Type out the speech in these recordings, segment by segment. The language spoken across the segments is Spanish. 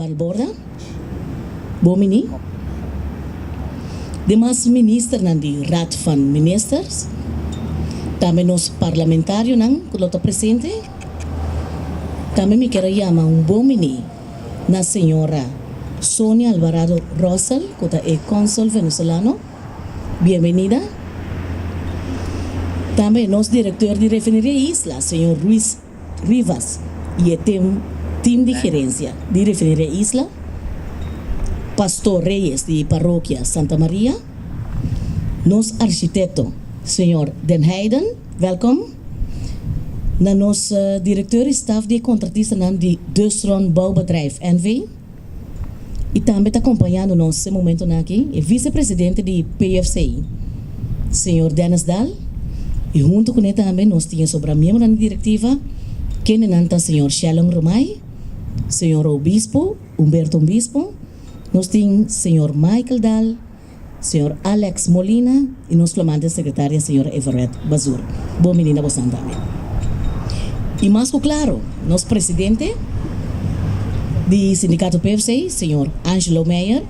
Balborda, Bomini, demais minister na di Raad van Ministers, também nos parlamentário nang kulota presente, também me quero chamar Bomini na senhora Sonia Alvarado Rosal, que é cônsul venezolano, bem-vinda. Também nosso diretor de refineria Isla, senhor Ruiz Rivas, e time de gerência de refineria Isla, pastor Reyes de paróquia Santa Maria, nosso arquiteto, senhor Den Heiden, welkom. Na nosso diretor-staff de contratista de Dustron Bouwbedrijf NV. E também está acompanhando nesse momento aqui, o vice-presidente de PFCI, senhor Dennis Dal. E junto com ele também nós tínhamos sobre a membro da diretiva, que é o senhor Shalom Romay, senhor Obispo, Humberto Obispo, nós tínhamos o senhor Michael Dal, senhor Alex Molina e nossa flamante secretária, senhora Everett Bazur. Boa menina, você também. E mais claro, nosso presidente do sindicato PFC, senhor Angelo Meyer,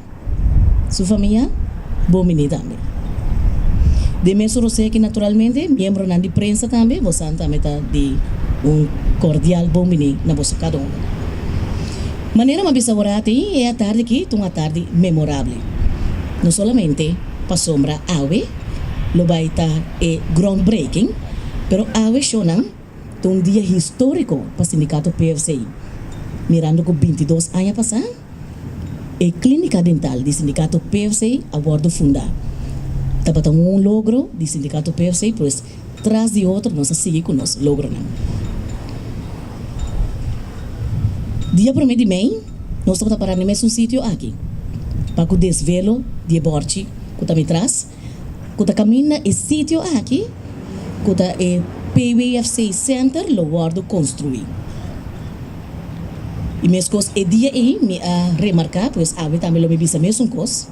sua família, boa menina também. De mesmo você que naturalmente, membro da imprensa também, você também está de cordial bom menino na vossa cada um. Maneira mais bisaborata é a tarde aqui, uma tarde memorável. Não somente para sombra awe, lo vai estar groundbreaking, pero awe shonan um dia histórico para o sindicato PFCI. Mirando com 22 anos passar, a clínica dental do sindicato PFCI a bordo fundar. Estava logro do sindicato PFCI, pois traz de outro nós seguir com nós logro não. Dia para mim de mãe, nós estamos parar no mesmo sítio aqui, para o desvelo de borte que também traz, que caminha esse sítio aqui, que é PWFC Center, lo guardo construir. E mesmo coisa é dia aí me a remarcar, pois a também lo me bisa mesmo coisa.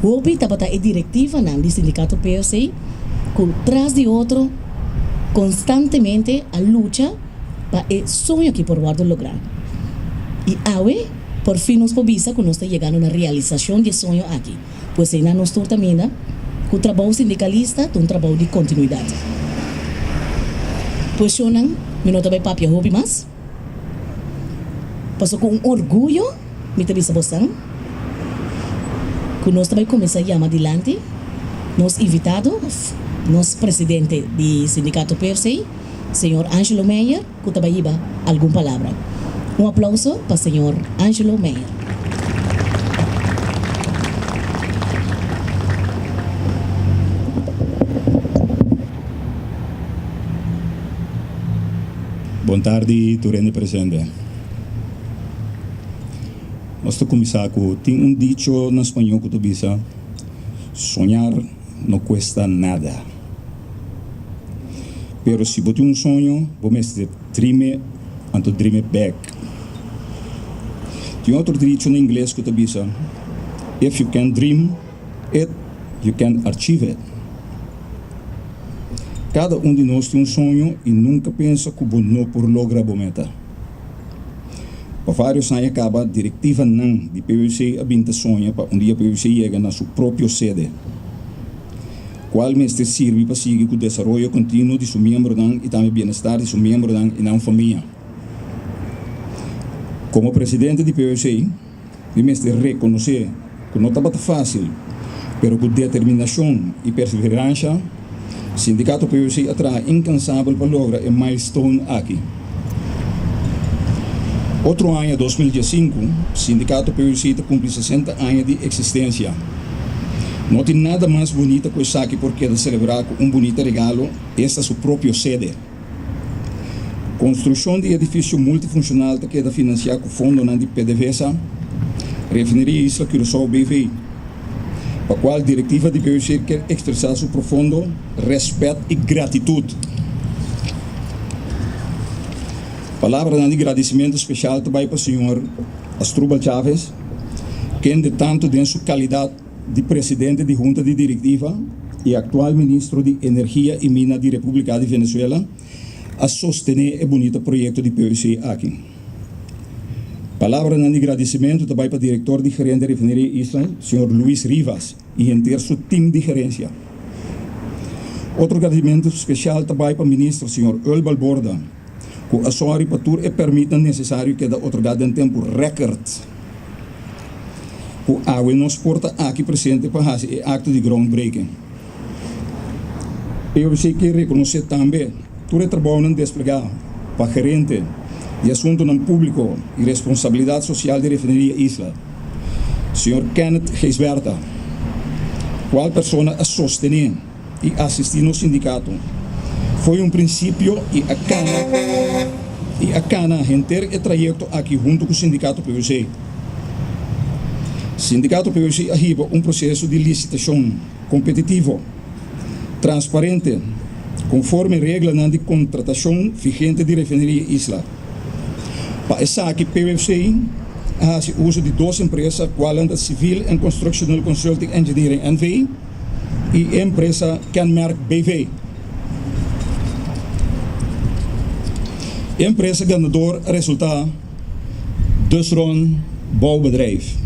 Hoje estava a diretiva do sindicato PFC que traz de outro constantemente a luta para o sonho que por guardo lograr. E hoje, por fim, nós podemos que nós estamos chegando na realização de sonho aqui. Pois ainda nós também que o trabalho sindicalista é um trabalho de continuidade. Pois eu não me também papia hobby mais. Passou com orgulho, me também sabosão. Que nós também começamos a chamar adiante, nosso invitado, nosso presidente do sindicato PFC, senhor Angelo Meyer, que também iba alguma palavra. Aplauso para o senhor Angelo Meyer. Boa tarde, turende presente. Nós começar com tem dicho na espanhol que tu bisa, sonhar não custa nada. Pero se você tem sonho, você dream and to dream it back. Tem outro dicho em inglês que tu bisa, if you can dream it, you can achieve it. Cada de nós tem sonho e nunca pensa que não por lograr a meta. Para vários anos acaba a diretiva não de PWC a binta sonha para dia PWC chega na sua própria sede. Qual mestre serve para seguir com o desenvolvimento contínuo de seu membro e também o bem-estar de seu membro e na família. Como presidente de PWC, o mestre reconhecer que não estava fácil, mas com determinação e perseverança, o sindicato PWC atrai incansável para lograr um milestone aqui. Outro ano, 2015, o sindicato PWC cumpre 60 anos de existência. Não tem nada mais bonito que isso aqui porque de celebrar com bonito regalo, esta é sua própria sede. Construção de edifício multifuncional que queda financiado com o fundo de PDVSA, refineria Isla Curaçao BV, para a qual a diretiva de PWC quer expressar seu profundo respeito e gratitude. Palavra de agradecimento especial também para o senhor Asdrúbal Chaves, que de tanto de sua qualidade de presidente de junta de diretiva e atual ministro de Energia e Minas da República de Venezuela, a sostener o bonito projeto de PWC aqui. Palavra de agradecimento também para o diretor de gerente de refineria Isla, Sr. Luis Rivas, e inteiro seu time de gerência. Outro agradecimento especial também para o ministro, Sr. Earl Balborda, que a sua ripatura é permite necessário que da otorgado em tempo recorde. Que a nos porta aqui presente para fazer o acto de groundbreaking. Eu sei que reconhecer também todo o trabalho desplegado para gerente de assunto no público e responsabilidade social de refineria Isla, Sr. Kenneth Geisberta, qual pessoa a sostener e assistir no sindicato. Foi princípio e a cana renter o trajeto aqui junto com o sindicato PVC. O sindicato PVC arriba processo de licitação competitivo, transparente, conforme regra de contratação vigente de refineria Isla. Para essa aqui, PVC faz uso de duas empresas, qual é a Civil and Constructional Consulting Engineering NV e a empresa Kenmerk BV. A empresa ganador resultado Dusron Bouwbedrijf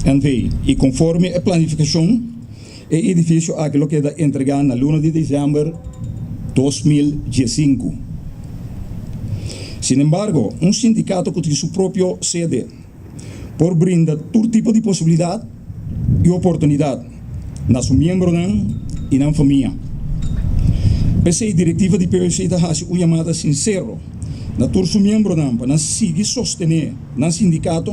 NV e conforme a planificação, o edifício aquilo que é entregado na luna de dezembro 2015. Sin embargo, sindicato que tem sua própria sede, por brindar todo tipo de possibilidade e oportunidade na seus membros e na família. Pese a diretiva de PVC faz uma chamada sincera na todos os membros para seguir sostener no sindicato,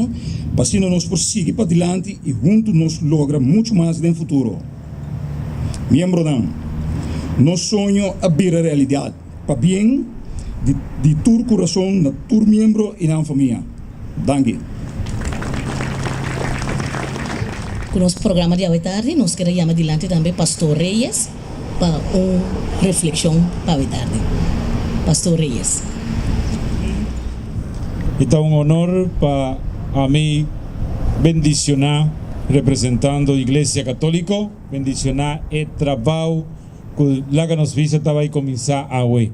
para assim nós seguir para adiante e juntos nós logra muito mais no futuro. Membros, nosso sonho é abrir a realidade para bem de todo coração, na todo membro e na família. Danke. Com o nosso programa de hoje tarde, nós queremos chamar adiante também Pastor Reyes para uma reflexão para hoje tarde. Pastor Reyes. Então, honor para a mim bendicionar, representando a Igreja Católica, bendicionar o trabalho que lá nos visita vai começar a hoje.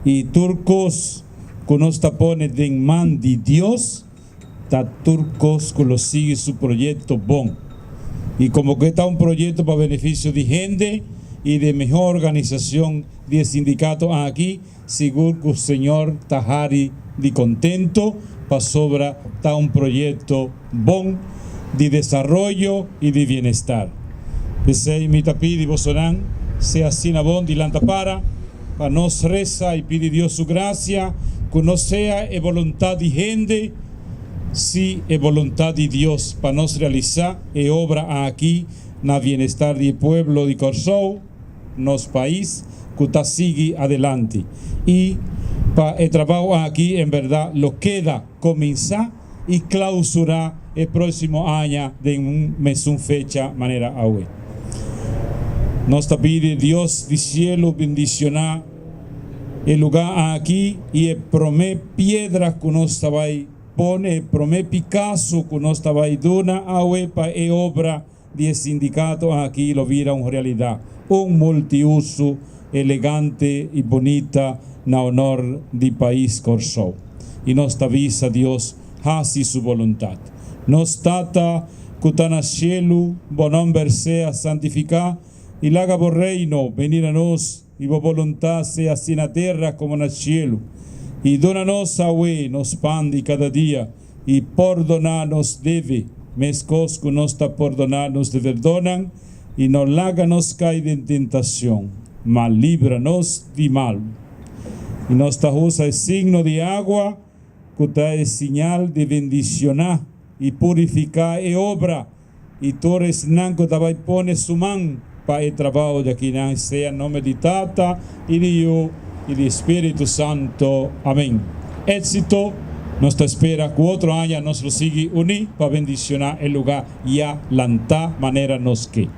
E turcos que nos tapone de mão de Deus, tá turcos que lo sigue su proyecto bom. Y como que está un proyecto para beneficio de gente y de mejor organización de sindicato aquí, seguro que el señor Tahari de contento para sobra está un proyecto bom de desarrollo y de bienestar. Ese mi tapi de Bosorán sea así na bom de lantapara. Para nos reza y pide Dios su gracia, que no sea voluntad de gente, si es voluntad de Dios para nos realizar e obra aquí na bienestar del pueblo de Corsou, nos país, que está sigue adelante. Y para el trabajo aquí, en verdad, lo queda comenzar y clausurar el próximo año de un mes, una fecha, manera hoy. Nos pide Dios del cielo bendicionar el lugar aquí y el promé piedra que nos vai pone, promé Picasso que nos vai dona hoy para la obra del sindicato aquí lo vira una realidad. Un multiuso elegante y bonita na honor del país Corsou. Y nos avisa Dios, hace su voluntad. Nos tata que está en el cielo, bon nombre sea santificado. Y laga por reino, venir a nos, y por voluntad sea así en la tierra como en el cielo. Y donanos a nos pan de cada día, y perdonarnos debe, mescos que nos está perdonarnos de perdonan, y no láganos caer en tentación, mas líbranos de mal. Y nos usa el signo de agua, que está el señal de bendicionar y purificar y obra, y torres nanco tabai pone su man, para el trabajo de aquí, sea en nombre de Tata y de Hijo y de Espíritu Santo. Amén. Éxito, nos espera que otro año nos lo sigue unir para bendicionar el lugar ya lanta manera nos que.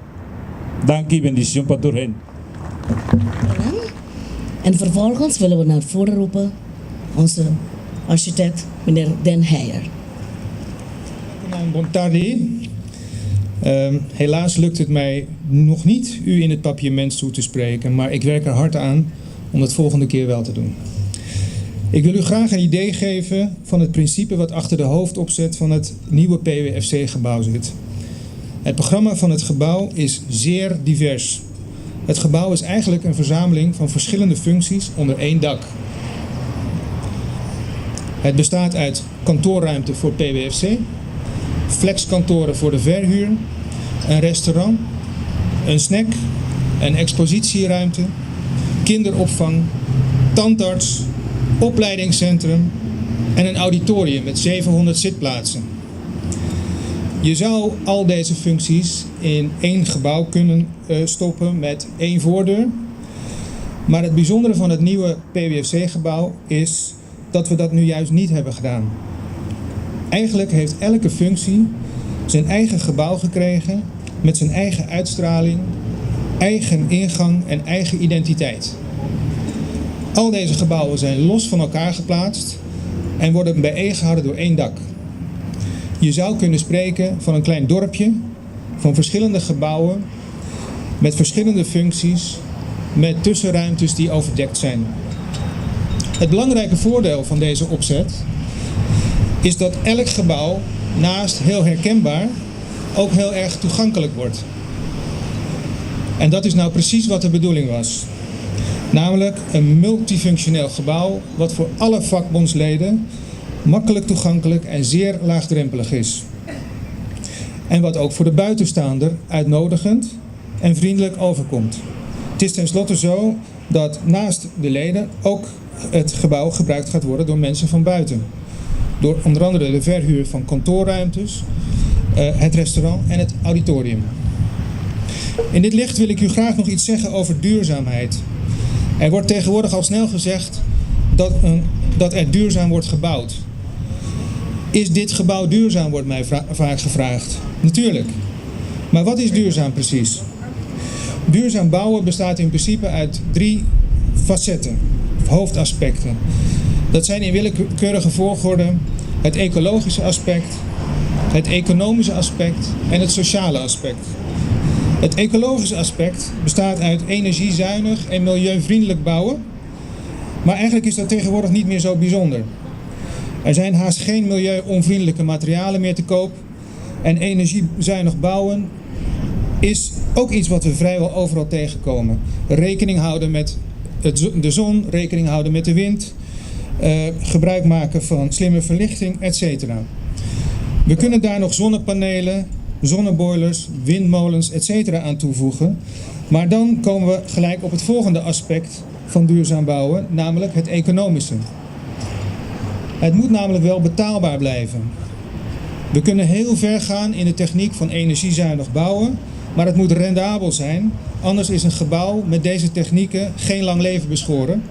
Dank y bendición para tu gente. En vervolgens willen we naar voren roepen onze architect, meneer Den Heijer. Bon tardi. Helaas lukt het mij nog niet u in het papiament toe te spreken, maar ik werk er hard aan om het volgende keer wel te doen. Ik wil u graag een idee geven van het principe wat achter de hoofdopzet van het nieuwe PWFC-gebouw zit. Het programma van het gebouw is zeer divers. Het gebouw is eigenlijk een verzameling van verschillende functies onder één dak. Het bestaat uit kantoorruimte voor PWFC, flexkantoren voor de verhuur, een restaurant, een snack, een expositieruimte, kinderopvang, tandarts, opleidingscentrum en een auditorium met 700 zitplaatsen. Je zou al deze functies in één gebouw kunnen stoppen met één voordeur. Maar het bijzondere van het nieuwe PWFC-gebouw is dat we dat nu juist niet hebben gedaan. Eigenlijk heeft elke functie zijn eigen gebouw gekregen met zijn eigen uitstraling, eigen ingang en eigen identiteit. Al deze gebouwen zijn los van elkaar geplaatst en worden bijeengehouden door één dak. Je zou kunnen spreken van een klein dorpje, van verschillende gebouwen, met verschillende functies, met tussenruimtes die overdekt zijn. Het belangrijke voordeel van deze opzet is dat elk gebouw naast heel herkenbaar ook heel erg toegankelijk wordt. En dat is nou precies wat de bedoeling was. Namelijk een multifunctioneel gebouw wat voor alle vakbondsleden makkelijk toegankelijk en zeer laagdrempelig is. En wat ook voor de buitenstaander uitnodigend en vriendelijk overkomt. Het is tenslotte zo dat naast de leden ook het gebouw gebruikt gaat worden door mensen van buiten. Door onder andere de verhuur van kantoorruimtes, het restaurant en het auditorium. In dit licht wil ik u graag nog iets zeggen over duurzaamheid. Er wordt tegenwoordig al snel gezegd dat er duurzaam wordt gebouwd. Is dit gebouw duurzaam, wordt mij vaak gevraagd. Natuurlijk. Maar wat is duurzaam precies? Duurzaam bouwen bestaat in principe uit 3 facetten, of hoofdaspecten. Dat zijn in willekeurige volgorde het ecologische aspect, het economische aspect en het sociale aspect. Het ecologische aspect bestaat uit energiezuinig en milieuvriendelijk bouwen, maar eigenlijk is dat tegenwoordig niet meer zo bijzonder. Er zijn haast geen milieu-onvriendelijke materialen meer te koop en energiezuinig bouwen is ook iets wat we vrijwel overal tegenkomen. Rekening houden met de zon, rekening houden met de wind, gebruik maken van slimme verlichting, etc. We kunnen daar nog zonnepanelen, zonneboilers, windmolens, etc. aan toevoegen. Maar dan komen we gelijk op het volgende aspect van duurzaam bouwen, namelijk het economische. Het moet namelijk wel betaalbaar blijven. We kunnen heel ver gaan in de techniek van energiezuinig bouwen, maar het moet rendabel zijn. Anders is een gebouw met deze technieken geen lang leven beschoren.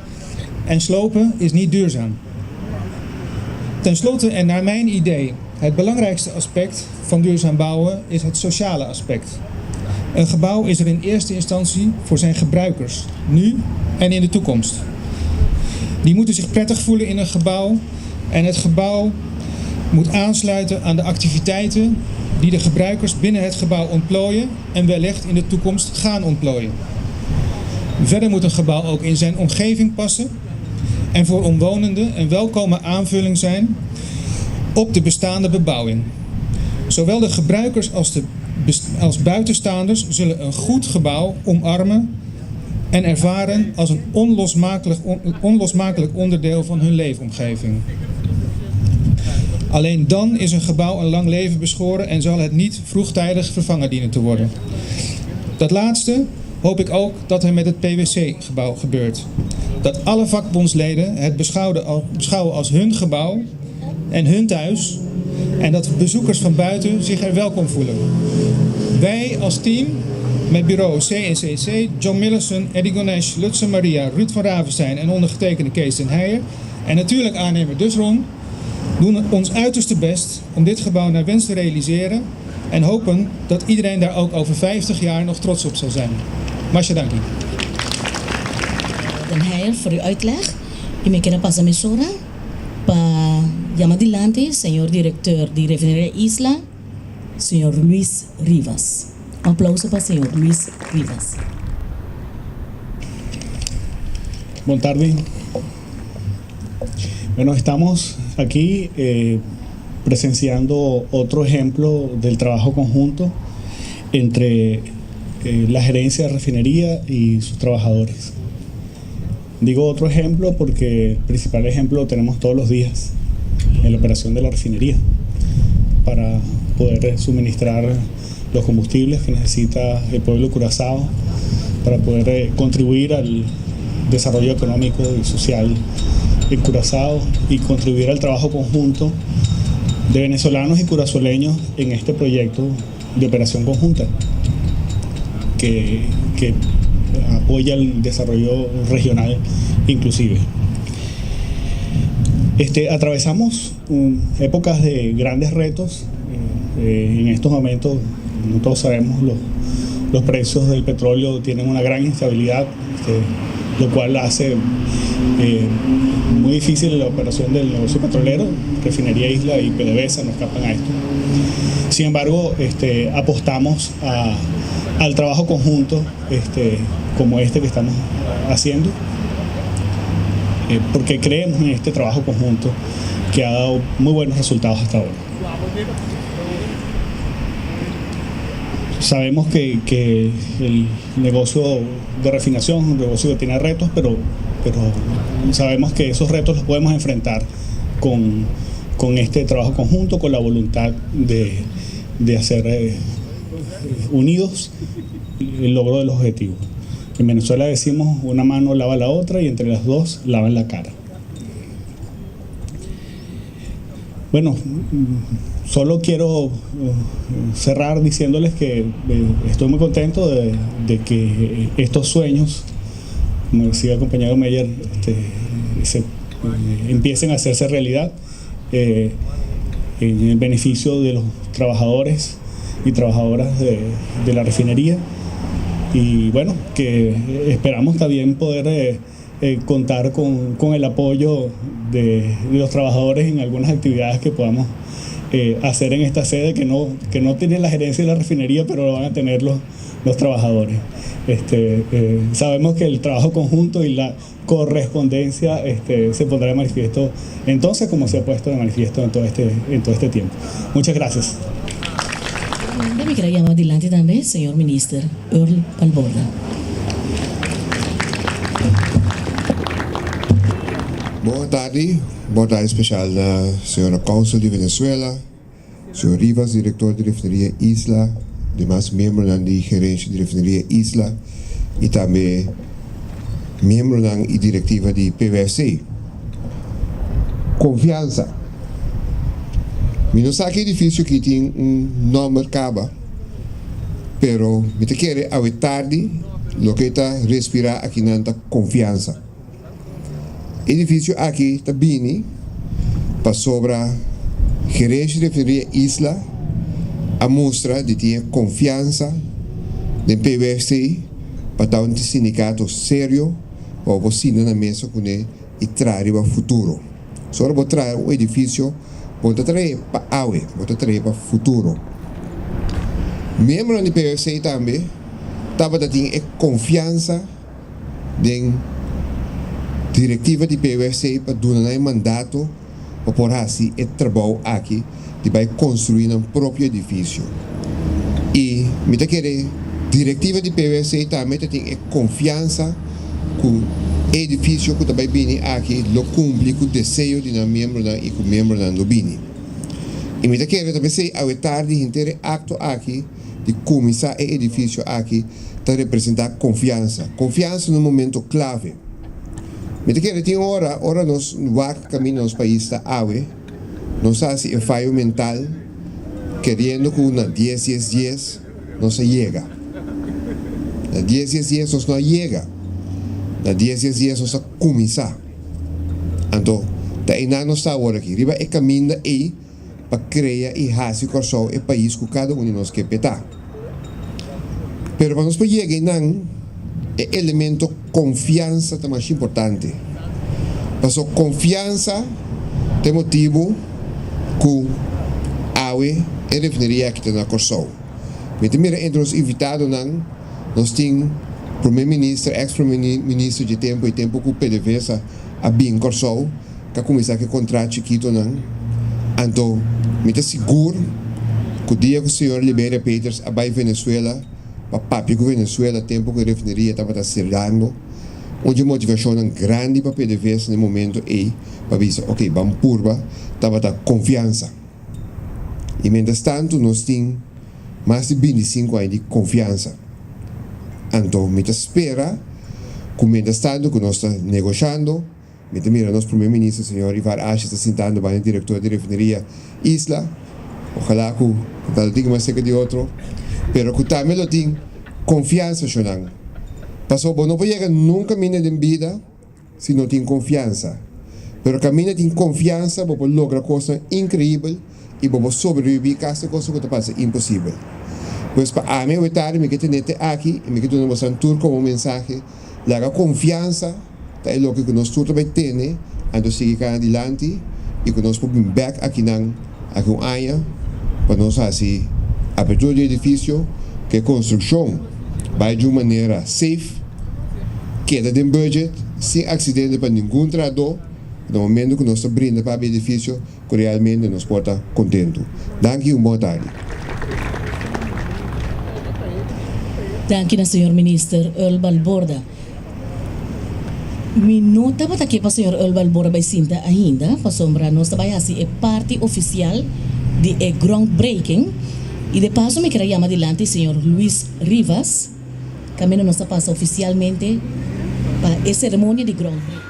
En slopen is niet duurzaam. Ten slotte, en naar mijn idee, het belangrijkste aspect van duurzaam bouwen is het sociale aspect. Een gebouw is er in eerste instantie voor zijn gebruikers, nu en in de toekomst. Die moeten zich prettig voelen in een gebouw en het gebouw moet aansluiten aan de activiteiten die de gebruikers binnen het gebouw ontplooien en wellicht in de toekomst gaan ontplooien. Verder moet een gebouw ook in zijn omgeving passen en voor omwonenden een welkome aanvulling zijn op de bestaande bebouwing. Zowel de gebruikers als buitenstaanders zullen een goed gebouw omarmen en ervaren als een onlosmakelijk onderdeel van hun leefomgeving. Alleen dan is een gebouw een lang leven beschoren en zal het niet vroegtijdig vervangen dienen te worden. Dat laatste hoop ik ook dat er met het PwC-gebouw gebeurt. Dat alle vakbondsleden het beschouwen als hun gebouw en hun thuis en dat bezoekers van buiten zich er welkom voelen. Wij als team met bureau CNCC, John Millison, Eddie Gonesh, Lutse Maria, Ruud van Ravenstein en ondergetekende Kees ten Heijer en natuurlijk aannemer Dusron doen ons uiterste best om dit gebouw naar wens te realiseren en hopen dat iedereen daar ook over 50 jaar nog trots op zal zijn. Masha danki. Den Heijer voor uw uitleg. Y me quiero pasar emisora para llamar adelante, señor director de Refinería Isla, señor Luis Rivas. Un aplauso para señor Luis Rivas. Boa tarde. Bueno, estamos aquí presenciando otro ejemplo del trabajo conjunto entre la gerencia de refinería y sus trabajadores. Digo otro ejemplo porque el principal ejemplo lo tenemos todos los días en la operación de la refinería para poder suministrar los combustibles que necesita el pueblo de Curazao, para poder contribuir al desarrollo económico y social en Curazao y contribuir al trabajo conjunto de venezolanos y curazoleños en este proyecto de operación conjunta que apoya el desarrollo regional inclusive. Atravesamos épocas de grandes retos. En estos momentos, no todos sabemos, los precios del petróleo tienen una gran instabilidad, lo cual hace muy difícil la operación del negocio petrolero. Refinería Isla y PDVSA no escapan a esto. Sin embargo, apostamos al trabajo conjunto como este que estamos haciendo, porque creemos en este trabajo conjunto que ha dado muy buenos resultados hasta ahora. Sabemos que el negocio de refinación es un negocio que tiene retos, pero sabemos que esos retos los podemos enfrentar con este trabajo conjunto, con la voluntad de hacer unidos el logro de los objetivos. En Venezuela decimos: una mano lava la otra y entre las dos lavan la cara. Bueno, solo quiero cerrar diciéndoles que estoy muy contento de que estos sueños, como decía el compañero Meyer, empiecen a hacerse realidad en el beneficio de los trabajadores y trabajadoras de la refinería. Y bueno, que esperamos también poder contar con el apoyo de los trabajadores en algunas actividades que podamos hacer en esta sede que no tiene la gerencia de la refinería, pero lo van a tener los trabajadores. Sabemos que el trabajo conjunto y la correspondencia se pondrá de manifiesto entonces, como se ha puesto de manifiesto en todo este tiempo. Muchas gracias. Me queria llamar adelante também, senhor ministro Earl Balborda. Boa tarde especial da senhora Cônsul de Venezuela, senhor Rivas, diretor de refineria Isla, demais membros da gerência de refineria Isla e também membro da diretiva de PVFC. Confiança. Não sabe que é difícil que tem nome acaba, pero me te quer a tarde lo que está respirar aqui nanta confiança. Edifício aqui está bem para sobra gerência de refineria Isla a mostra de ter confiança no PVFC para dar um sindicato sério para você na mesa com ele e trazer para o futuro. Só para trazer o edifício para trazer para aue, para trazer para o futuro. Membro do PVFC também estava tendo confiança em diretiva de PVFC para dar mandato para por assim o trabalho aqui de vai construir um próprio edifício. E me querer diretiva de PVFC também tem confiança com o edifício que também vem aqui lo cumpre com o desejo de membro e com membro do bini. E me querer também sei a tarde inteira acto aqui de começar o edifício aqui para representar confiança no momento clave. Me querer tem hora nós vamos caminhar nos países da AUE, nós se é falho mental, querendo que na 10 não se chega. Na 10 nós não chega. Na 10 nós começar. Então, daí nós está agora aqui. Riba é caminho aí para criar e fazer o país que cada um de nós quer petar. Pero para nós chegar não é elemento confiança é mais importante. Mas confiança tem motivo que a AUE e refineria que está na Corsol. Mira entre os invitados nós temos primeiro-ministro, ex-primeiro-ministro de tempo e tempo que o PDVSA a bem Corsol, que começar a contrato chiquito não. Então, me está seguro que o dia que o senhor Libéria Peters abai Venezuela, para papi com Venezuela, tempo que a refineria estava cerrando, onde a motivação é grande para PDVSA no momento é para dizer, ok, vamos purba, estava a confiança. E, mientras tanto, nós temos mais de 25 anos de confiança. Então, me espera que, mientras tanto, que nós estamos negociando, me mira nosso primeiro-ministro, o senhor Ivar Ash, está sentando para o diretor de refineria Isla. Ojalá que não tenha mais cerca de outro. Pero que também lo tem confiança, Xonang. Passou, bom, não pode chegar nunca mina de vida se não tem confiança. Pero caminha tem confiança, você logra coisa incrível e você sobreviver caso coisa que te passa impossível. Pois para mim, eu tarde me que tenho aqui e me que tenho um tour como mensagem, la confiança é o que nós todos vai ter, né? Então seguir adiante e que nós podemos back aqui não, aqui aia, para nós assim abertura de edifício, que a construção vai de uma maneira safe, queda de budget, sem acidente para nenhum trabalhador, no momento que nós brindamos para o edifício, que realmente nos porta contento. Danke e boa tarde. Danke, senhor ministro Earl Balborda. Mi não estava aqui para o senhor Earl Balborda vai sinta ainda, para sombra, nós estamos assim, é parte oficial de groundbreaking. E de paso me queria chamar adelante o senhor Luis Rivas, que também nos passa oficialmente para a cerimônia de groundbreaking.